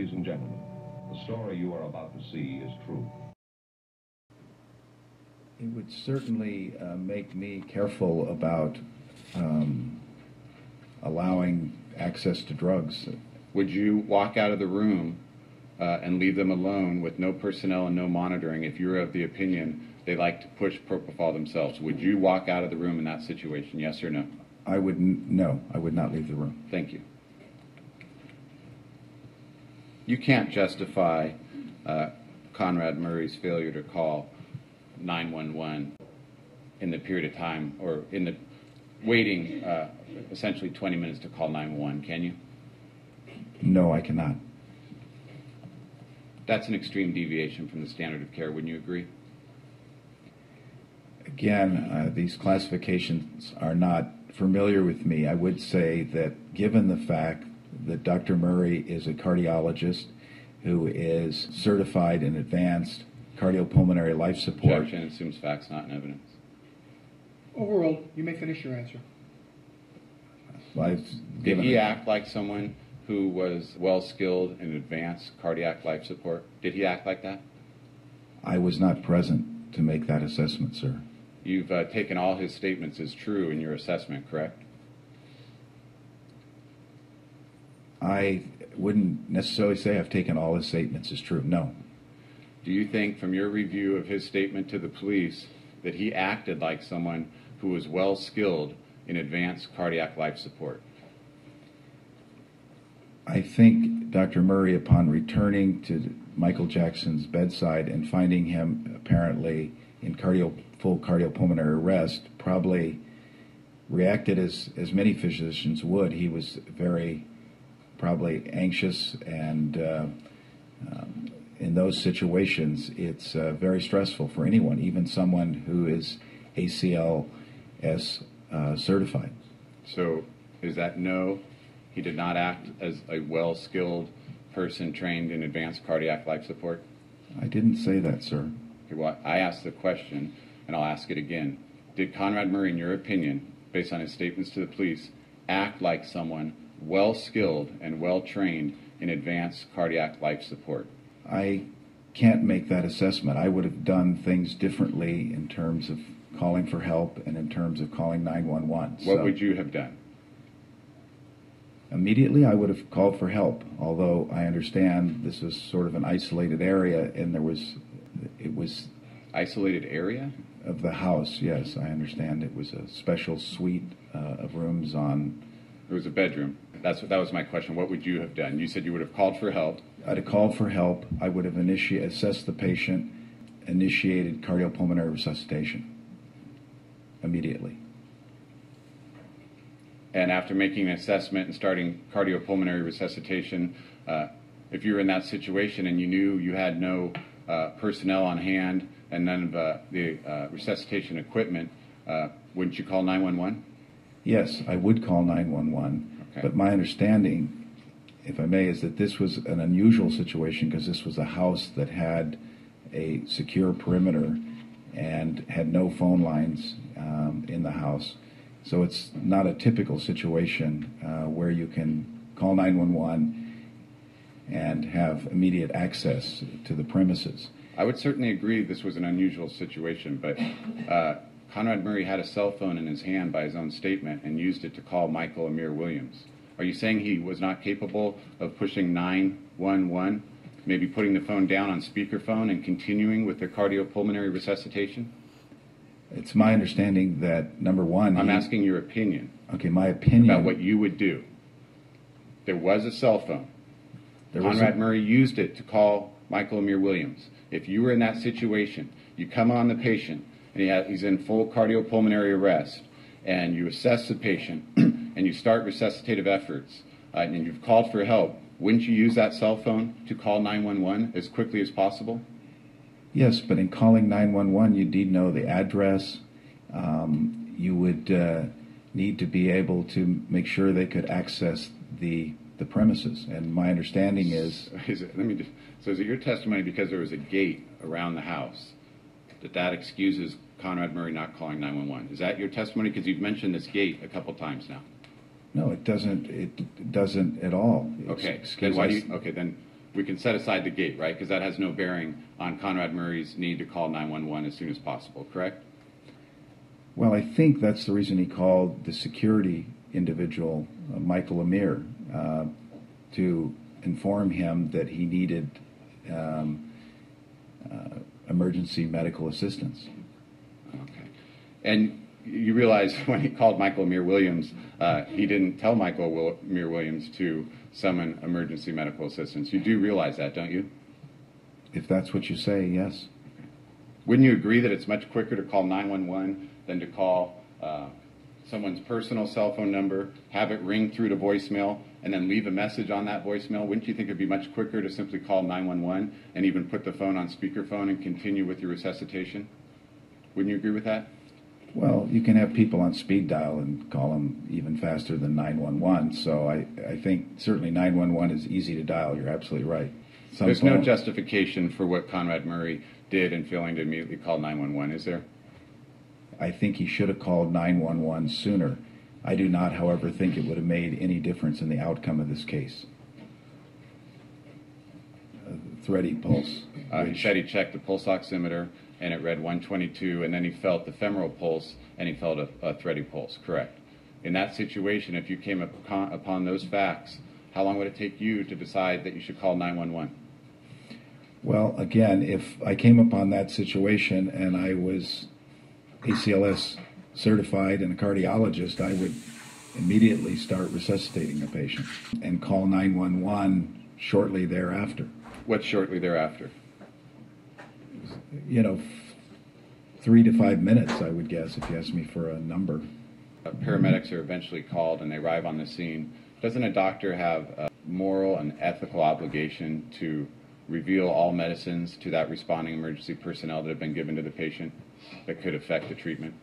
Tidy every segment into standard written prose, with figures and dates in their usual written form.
Ladies and gentlemen, the story you are about to see is true. It would certainly make me careful about allowing access to drugs. Would you walk out of the room and leave them alone with no personnel and no monitoring if you're of the opinion they like to push propofol themselves? Would you walk out of the room in that situation, yes or no? No, I would not leave the room. Thank you. You can't justify Conrad Murray's failure to call 911 in the period of time, or in the waiting essentially 20 minutes to call 911, can you? No, I cannot. That's an extreme deviation from the standard of care, wouldn't you agree? Again, these classifications are not familiar with me. I would say that given the fact that Dr. Murray is a cardiologist who is certified in advanced cardiopulmonary life support. Objection assumes facts, not in evidence. Overruled. You may finish your answer. Did he act like someone who was well-skilled in advanced cardiac life support? Did he act like that? I was not present to make that assessment, sir. You've taken all his statements as true in your assessment, correct? I wouldn't necessarily say I've taken all his statements as true, no. Do you think, from your review of his statement to the police, that he acted like someone who was well-skilled in advanced cardiac life support? I think Dr. Murray, upon returning to Michael Jackson's bedside and finding him apparently in full cardiopulmonary arrest, probably reacted as many physicians would. He was very probably anxious, and in those situations, it's very stressful for anyone, even someone who is ACLS certified. So is that no? He did not act as a well-skilled person trained in advanced cardiac life support? I didn't say that, sir. Okay, well, I asked the question, and I'll ask it again. Did Conrad Murray, in your opinion, based on his statements to the police, act like someone well-skilled and well-trained in advanced cardiac life support? I can't make that assessment. I would have done things differently in terms of calling for help and in terms of calling 911. What would you have done? Immediately, I would have called for help, although I understand this was sort of an isolated area, and it was... Isolated area? Of the house, yes, I understand. It was a special suite of rooms on... It was a bedroom. That was my question. What would you have done? You said you would have called for help. I'd have called for help. I would have assessed the patient, initiated cardiopulmonary resuscitation immediately. And after making an assessment and starting cardiopulmonary resuscitation, if you were in that situation and you knew you had no personnel on hand and none of the resuscitation equipment, wouldn't you call 911? Yes, I would call 911. Okay. But my understanding, if I may, is that this was an unusual situation because this was a house that had a secure perimeter and had no phone lines in the house. So it's not a typical situation where you can call 911 and have immediate access to the premises. I would certainly agree this was an unusual situation, but Conrad Murray had a cell phone in his hand by his own statement and used it to call Michael Amir Williams. Are you saying he was not capable of pushing 911, maybe putting the phone down on speakerphone and continuing with the cardiopulmonary resuscitation? It's my understanding that, number one... I'm asking your opinion. Okay, my opinion... About what you would do. There was a cell phone. Conrad Murray used it to call Michael Amir Williams. If you were in that situation, you come on the patient, and he's in full cardiopulmonary arrest, and you assess the patient, and you start resuscitative efforts, and you've called for help, wouldn't you use that cell phone to call 911 as quickly as possible? Yes, but in calling 911, you'd need to know the address. You would need to be able to make sure they could access the premises. And my understanding is... So is it your testimony, because there was a gate around the house, that excuses Conrad Murray not calling 911? Is that your testimony? Because you've mentioned this gate a couple times now. No, it doesn't. It doesn't at all. Okay. we can set aside the gate, right? Because that has no bearing on Conrad Murray's need to call 911 as soon as possible, correct? Well, I think that's the reason he called the security individual, Michael Amir, to inform him that he needed emergency medical assistance. Okay. And you realize when he called Michael Amir Williams, he didn't tell Michael Amir Williams to summon emergency medical assistance. You do realize that, don't you? If that's what you say, yes. Wouldn't you agree that it's much quicker to call 911 than to call someone's personal cell phone number, have it ring through to voicemail, and then leave a message on that voicemail? Wouldn't you think it'd be much quicker to simply call 911 and even put the phone on speakerphone and continue with your resuscitation? Wouldn't you agree with that? Well, you can have people on speed dial and call them even faster than 911. So I think certainly 911 is easy to dial. You're absolutely right. There's no justification for what Conrad Murray did in failing to immediately call 911, is there? I think he should have called 911 sooner. I do not, however, think it would have made any difference in the outcome of this case. Thready pulse. He said he checked the pulse oximeter and it read 122, and then he felt the femoral pulse and he felt a thready pulse, correct? In that situation, if you came upon those facts, how long would it take you to decide that you should call 911? Well, again, if I came upon that situation and I was ACLS certified and a cardiologist, I would immediately start resuscitating the patient and call 911 shortly thereafter. What's shortly thereafter? 3 to 5 minutes, I would guess, if you ask me for a number. Paramedics are eventually called and they arrive on the scene. Doesn't a doctor have a moral and ethical obligation to reveal all medicines to that responding emergency personnel that have been given to the patient that could affect the treatment?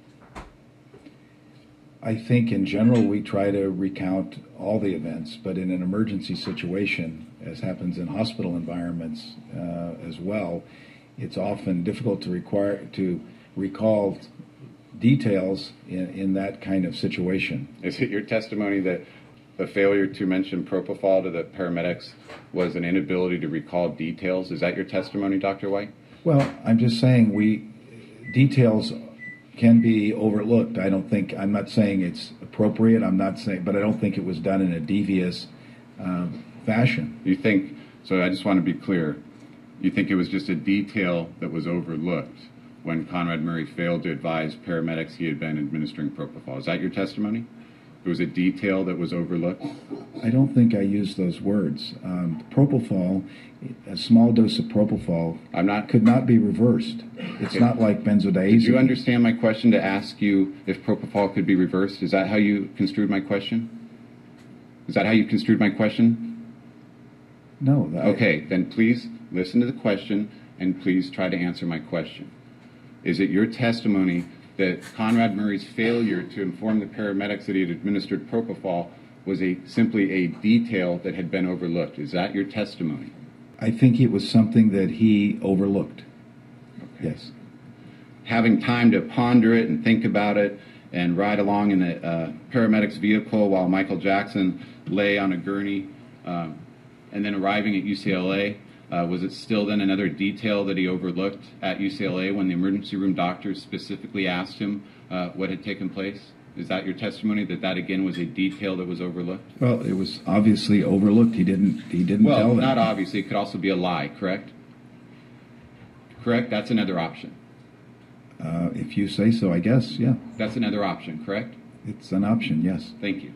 I think in general we try to recount all the events, but in an emergency situation, as happens in hospital environments as well, it's often difficult to recall details in that kind of situation. Is it your testimony that the failure to mention propofol to the paramedics was an inability to recall details? Is that your testimony, Dr. White? Well, I'm just saying details can be overlooked. I'm not saying it's appropriate, but I don't think it was done in a devious fashion. You think, so I just want to be clear, you think it was just a detail that was overlooked when Conrad Murray failed to advise paramedics he had been administering propofol? Is that your testimony? It was a detail that was overlooked? I don't think I used those words. Propofol, a small dose of propofol could not be reversed. It's not like benzodiazepine. Did you understand my question to ask you if propofol could be reversed? Is that how you construed my question? Is that how you construed my question? No. Okay, then please listen to the question and please try to answer my question. Is it your testimony that Conrad Murray's failure to inform the paramedics that he had administered propofol was simply a detail that had been overlooked? Is that your testimony? I think it was something that he overlooked. Okay. Yes. Having time to ponder it and think about it and ride along in the paramedic's vehicle while Michael Jackson lay on a gurney and then arriving at UCLA, was it still then another detail that he overlooked at UCLA when the emergency room doctors specifically asked him what had taken place? Is that your testimony, that again was a detail that was overlooked? Well, it was obviously overlooked. He didn't tell them. Well, not obviously. It could also be a lie, correct? Correct? That's another option. If you say so, I guess, yeah. That's another option, correct? It's an option, yes. Thank you.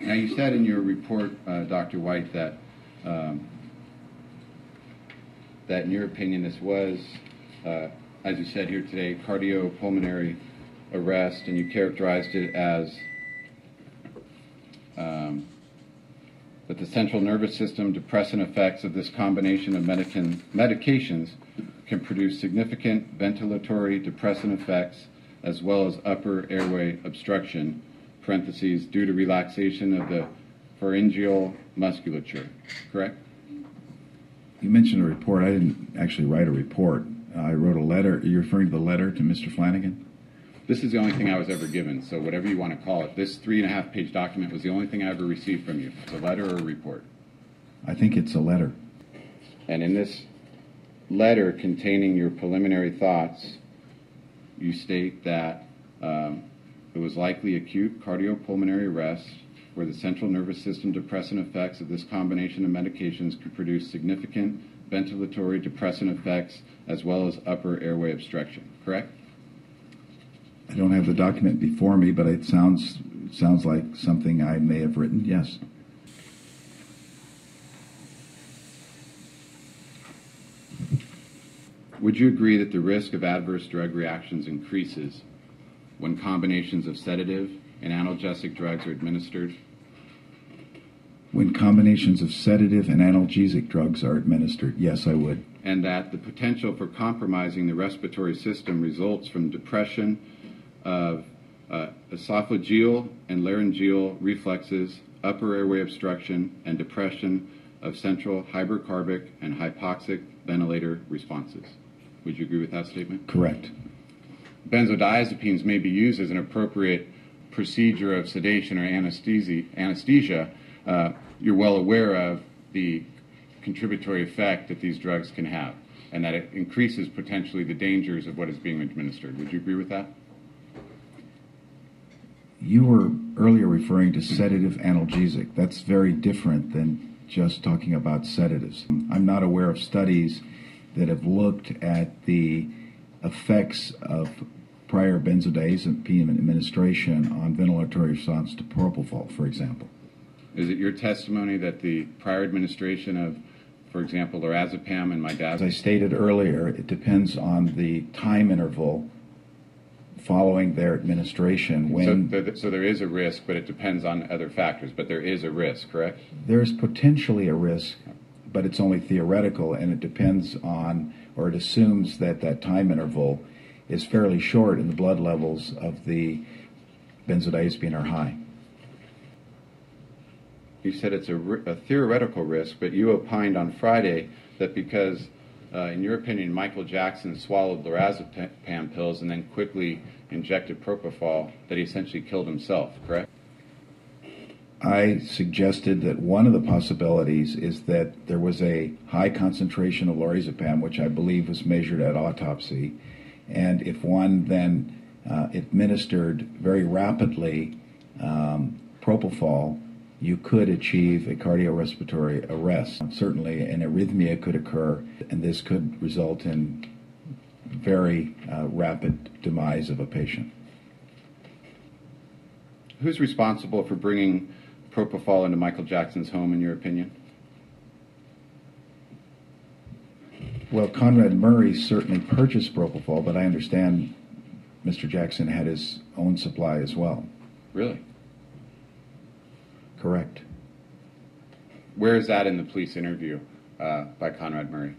Now, you said in your report, Dr. White, that in your opinion this was, as you said here today, cardiopulmonary arrest, and you characterized it as that the central nervous system depressant effects of this combination of medications can produce significant ventilatory depressant effects as well as upper airway obstruction, parentheses, due to relaxation of the pharyngeal musculature, correct? You mentioned a report. I didn't actually write a report. I wrote a letter. Are you referring to the letter to Mr. Flanagan? This is the only thing I was ever given, so whatever you want to call it. This 3.5-page document was the only thing I ever received from you. It's a letter or a report. I think it's a letter. And in this letter containing your preliminary thoughts, you state that it was likely acute cardiopulmonary arrest where the central nervous system depressant effects of this combination of medications could produce significant ventilatory depressant effects as well as upper airway obstruction, correct? I don't have the document before me, but it sounds like something I may have written, yes. Would you agree that the risk of adverse drug reactions increases when combinations of sedative and analgesic drugs are administered? When combinations of sedative and analgesic drugs are administered, yes, I would. And that the potential for compromising the respiratory system results from depression of esophageal and laryngeal reflexes, upper airway obstruction, and depression of central hypercarbic and hypoxic ventilator responses. Would you agree with that statement? Correct. Benzodiazepines may be used as an appropriate procedure of sedation or anesthesia. You're well aware of the contributory effect that these drugs can have, and that it increases potentially the dangers of what is being administered. Would you agree with that? You were earlier referring to sedative analgesic. That's very different than just talking about sedatives. I'm not aware of studies that have looked at the effects of prior benzodiazepine administration on ventilatory response to propofol, for example. Is it your testimony that the prior administration of, for example, lorazepam and As midazolam? I stated earlier, it depends on the time interval following their administration when So there is a risk, but it depends on other factors. But there is a risk, correct? there's potentially a risk, but it's only theoretical, and it depends on, or it assumes that that time interval is fairly short and the blood levels of the benzodiazepine are high. You said it's a theoretical risk, but you opined on Friday that because, in your opinion, Michael Jackson swallowed lorazepam pills and then quickly injected propofol, that he essentially killed himself, correct? I suggested that one of the possibilities is that there was a high concentration of lorazepam, which I believe was measured at autopsy, and if one then administered very rapidly propofol, you could achieve a cardiorespiratory arrest. Certainly an arrhythmia could occur, and this could result in very rapid demise of a patient. Who's responsible for bringing propofol into Michael Jackson's home, in your opinion? Well, Conrad Murray certainly purchased propofol, but I understand Mr. Jackson had his own supply as well. Really? Correct. Where is that in the police interview by Conrad Murray?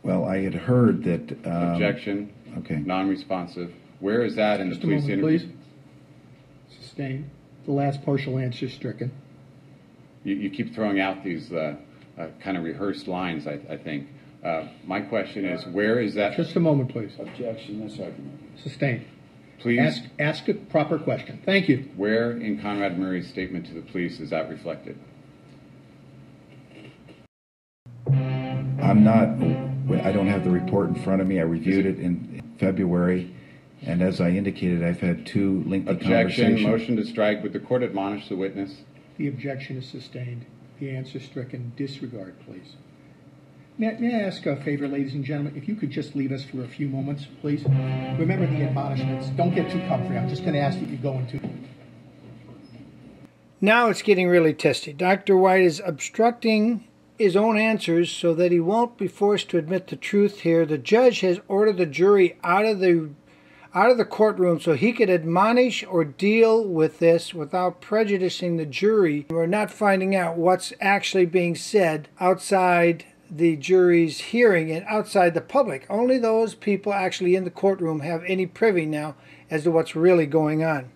Well, I had heard that... Objection. Okay. Non-responsive. Where is that in the Just a police moment, interview? please. Sustained. The last partial answer stricken. You keep throwing out these kind of rehearsed lines, I think. My question is, where is that? Just a moment, please. Objection, that's argument. Sustained. Please, Ask a proper question. Thank you. where in Conrad Murray's statement to the police is that reflected? I don't have the report in front of me. I reviewed it in February, and as I indicated, I've had two lengthy Objection, conversations. motion to strike. Would the court admonish the witness? The objection is sustained. The answer stricken. Disregard, please. May I ask a favor, ladies and gentlemen, if you could just leave us for a few moments, please? Remember the admonishments. Don't get too comfy. I'm just going to ask that you go into... Now it's getting really testy. Dr. White is obstructing his own answers so that he won't be forced to admit the truth here. The judge has ordered the jury out of the courtroom so he could admonish or deal with this without prejudicing the jury. We're not finding out what's actually being said outside the jury's hearing and outside the public. Only those people actually in the courtroom have any privy now as to what's really going on.